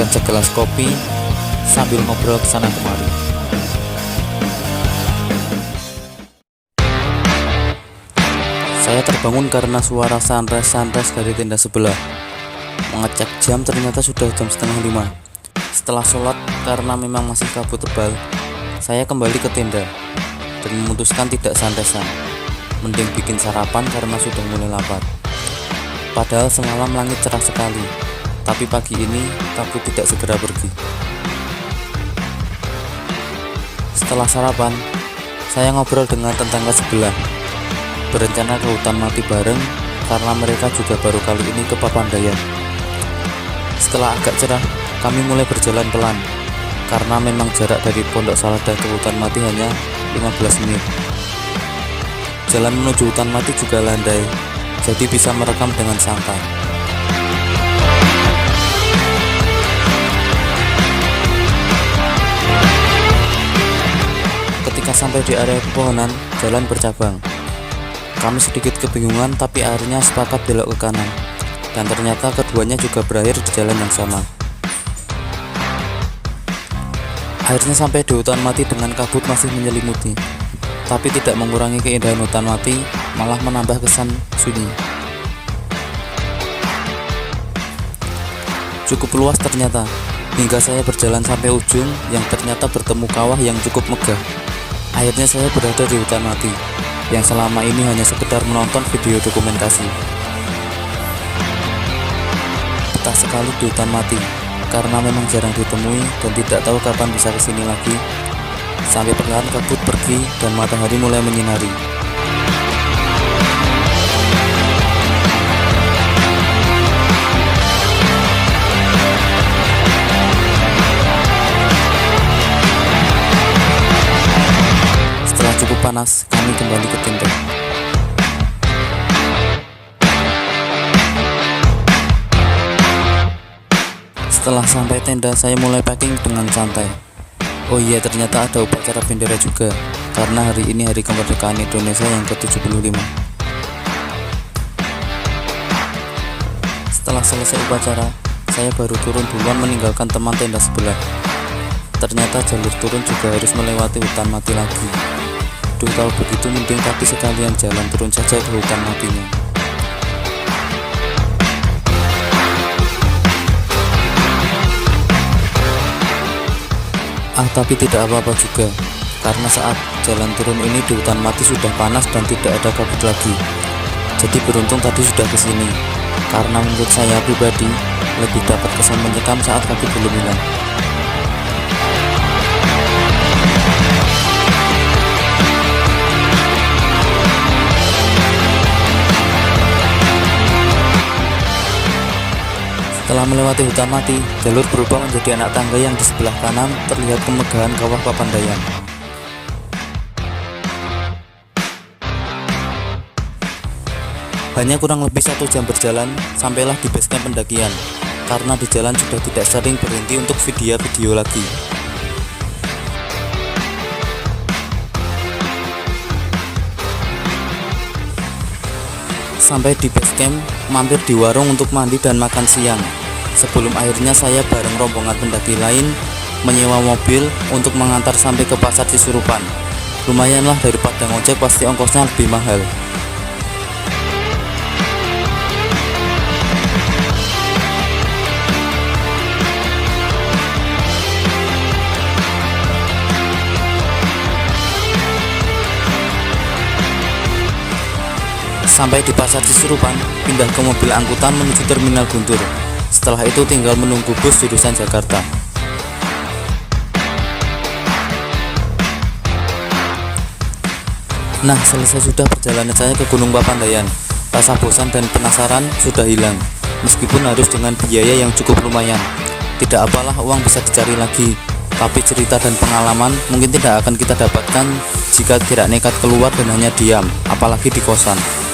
dan segelas kopi sambil ngobrol kesana kemari. Saya terbangun karena suara sunrise dari tenda sebelah. Mengecek jam, ternyata sudah jam setengah 5. Setelah sholat, karena memang masih kabut tebal, saya kembali ke tenda dan memutuskan tidak santai-santai. Mending bikin sarapan karena sudah mulai lapar. Padahal semalam langit cerah sekali, tapi pagi ini kabut tidak segera pergi. Setelah sarapan, saya ngobrol dengan tetangga sebelah, berencana ke hutan mati bareng karena mereka juga baru kali ini ke Papandayan. Setelah agak cerah, kami mulai berjalan pelan karena memang jarak dari Pondok Salada ke hutan mati hanya 15 menit. Jalan menuju hutan mati juga landai, jadi bisa merekam dengan santai. Ketika sampai di area pepohonan, jalan bercabang. Kami sedikit kebingungan, tapi akhirnya sepakat belok ke kanan, dan ternyata keduanya juga berakhir di jalan yang sama. Akhirnya sampai di hutan mati dengan kabut masih menyelimuti, tapi tidak mengurangi keindahan hutan mati, malah menambah kesan sunyi. Cukup luas ternyata, hingga saya berjalan sampai ujung yang ternyata bertemu kawah yang cukup megah. Akhirnya saya berada di hutan mati, yang selama ini hanya sekedar menonton video dokumentasi. Betah sekali di hutan mati, karena memang jarang ditemui dan tidak tahu kapan bisa kesini lagi. Sampai perlahan kabut pergi dan matahari mulai menyinari. Setelah cukup panas, kami kembali ke tenda. Setelah sampai tenda, saya mulai packing dengan santai. Oh iya, ternyata ada upacara bendera juga, karena hari ini hari kemerdekaan Indonesia yang ke-75. Setelah selesai upacara, saya baru turun duluan meninggalkan teman tenda sebelah. Ternyata jalur turun juga harus melewati hutan mati lagi. Duh, tahu begitu mending tadi sekalian jalan turun saja ke hutan matinya. Tapi tidak apa-apa juga, karena saat jalan turun ini di hutan mati sudah panas dan tidak ada kabut lagi. Jadi beruntung tadi sudah kesini, karena menurut saya pribadi lebih dapat kesan mencekam saat kabut belum hilang. Setelah melewati hutan mati, jalur berubah menjadi anak tangga yang di sebelah kanan terlihat kemegahan kawah Papandayan. Hanya kurang lebih 1 jam berjalan, sampailah di base camp pendakian, karena di jalan sudah tidak sering berhenti untuk video lagi. Sampai di base camp, mampir di warung untuk mandi dan makan siang. Sebelum akhirnya saya bareng rombongan pendaki lain menyewa mobil untuk mengantar sampai ke pasar Cisurupan. Lumayanlah, daripada ngojek pasti ongkosnya lebih mahal. Sampai di pasar Cisurupan, pindah ke mobil angkutan menuju terminal Guntur. Setelah itu tinggal menunggu bus jurusan Jakarta. Nah, selesai sudah perjalanan saya ke Gunung Papandayan. Rasa bosan dan penasaran sudah hilang, meskipun harus dengan biaya yang cukup lumayan. Tidak apalah, uang bisa dicari lagi, tapi cerita dan pengalaman mungkin tidak akan kita dapatkan jika tidak nekat keluar dan hanya diam, apalagi di kosan.